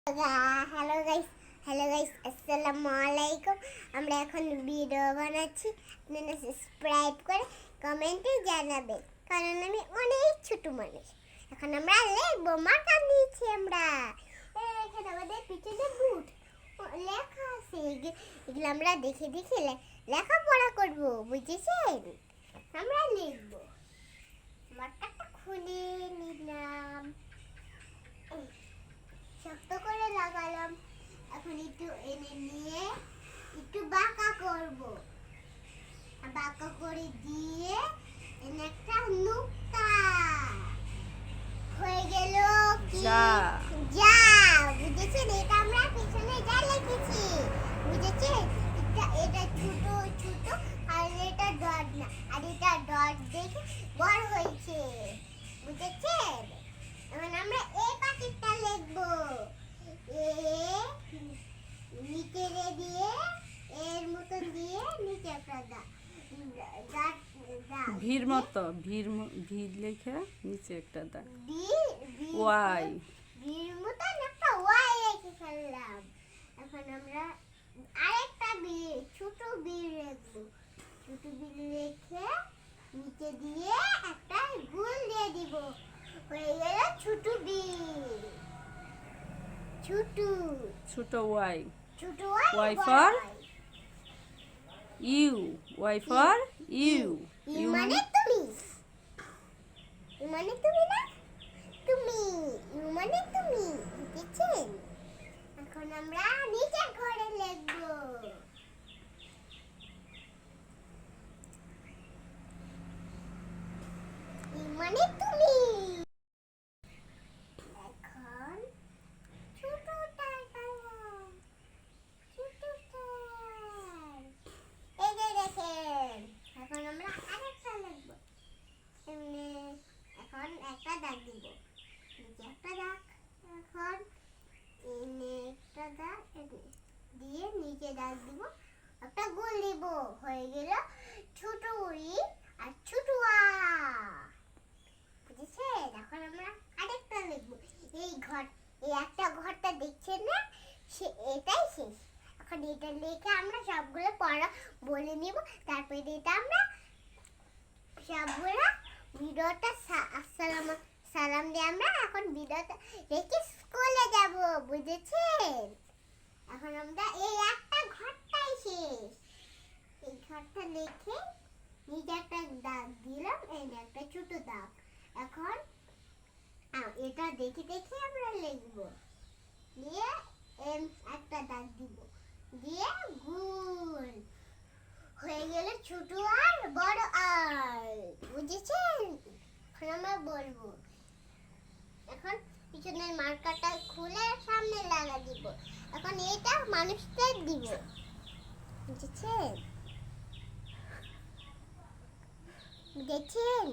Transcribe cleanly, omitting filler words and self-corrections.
Hello guys আসসালামু আলাইকুম। আমরা এখন ভিডিও বানাচ্ছি, আপনারা সাবস্ক্রাইব করে কমেন্টে জানাবেন, কারণ আমি অনেক ছোট মানুষ। এখন আমরা লিখবো, মার্কার নিয়েছি আমরা। এখানে আমাদের পিছনে বুট লেখা আছে, এগুলো আমরা দেখে দেখে লেখাপড়া করবো, বুঝেছেন? আমরা লিখবো। মার্কারটা খুলে নিলাম, শক্ত করে লাগালাম। এখন একটু এনে নিয়ে একটু বাঁকা করব, বাঁকা করে দিয়ে এনে একটা নুক্তা হয়ে গেল। কি যা, বুঝেছেন? এটা আমরা পিছনে যা লিখেছি, বুঝেছেন? এটা ছোট ছোট, আর এটা ডট না, আর এটা ডট দেখে বড় হয়েছে, বুঝেছেন? এখন আমরা এই পাখিটা লিখবো, নিচে দিয়ে এর মতন দিয়ে নিচে একটা ভির মতো ভির লেখা নিচে একটা দাগ, ওয়াই ভির মতন একটা ওয়াই রেখে ফেললাম। এখন আমরা আরেকটা ছোট বীর লিখবো, ছোট বীর রেখে নিচে দিয়ে একটা গোল দিয়ে দিব, হয়ে গেল ছোট বীর। ছোট ওয়াই, ছোট Y for you, Y for you, you মানে তুমি, ইউ মানে তুমি না, তুমি, ইউ মানে তুমি, বুঝেছেন? এখন আমরা নিচের ঘরে লিখবো, ইউ মানে তুমি। একটা দাগ দিব, নিচে একটা দাগ, এখন এনে একটা দাগ দিয়ে নিচে দাগ দিব, একটা গোল দিব, হয়ে গেল ছোট উড়ি আর ছোটুয়া, বুঝেছেন? এখন আমরা আরেকটা লিখবো। এই একটা ঘরটা দেখছেন না, এটাই শেষ। এখন এটা লিখে আমরা সবগুলো পড়া বলে নিব, তারপরে এটা আমরা সবগুলো ভিডিওটা সালাম দিয়ে আমরা এখন ভিডিওটা রেখে স্কুলে যাব, বুঝেছেন? এখন আমরা এই একটা ঘরটাই শেষ, এই ঘরটা লিখে নিচে একটা দাগ দিলাম, এই একটা ছোট দাগ। এখন এটা দেখে দেখে আমরা লিখব, দিয়ে একটা দাগ দিব, দিয়ে গোল, হয়ে গেল ছোট আর বড় আর, বুঝেছেন? এখন আমরা বলবো, এখন পিছনের মার্কারটা খুলে সামনে লাগা দিব, এখন এটা মানুষকে দিব, বুঝেছেন? বুঝেছেন?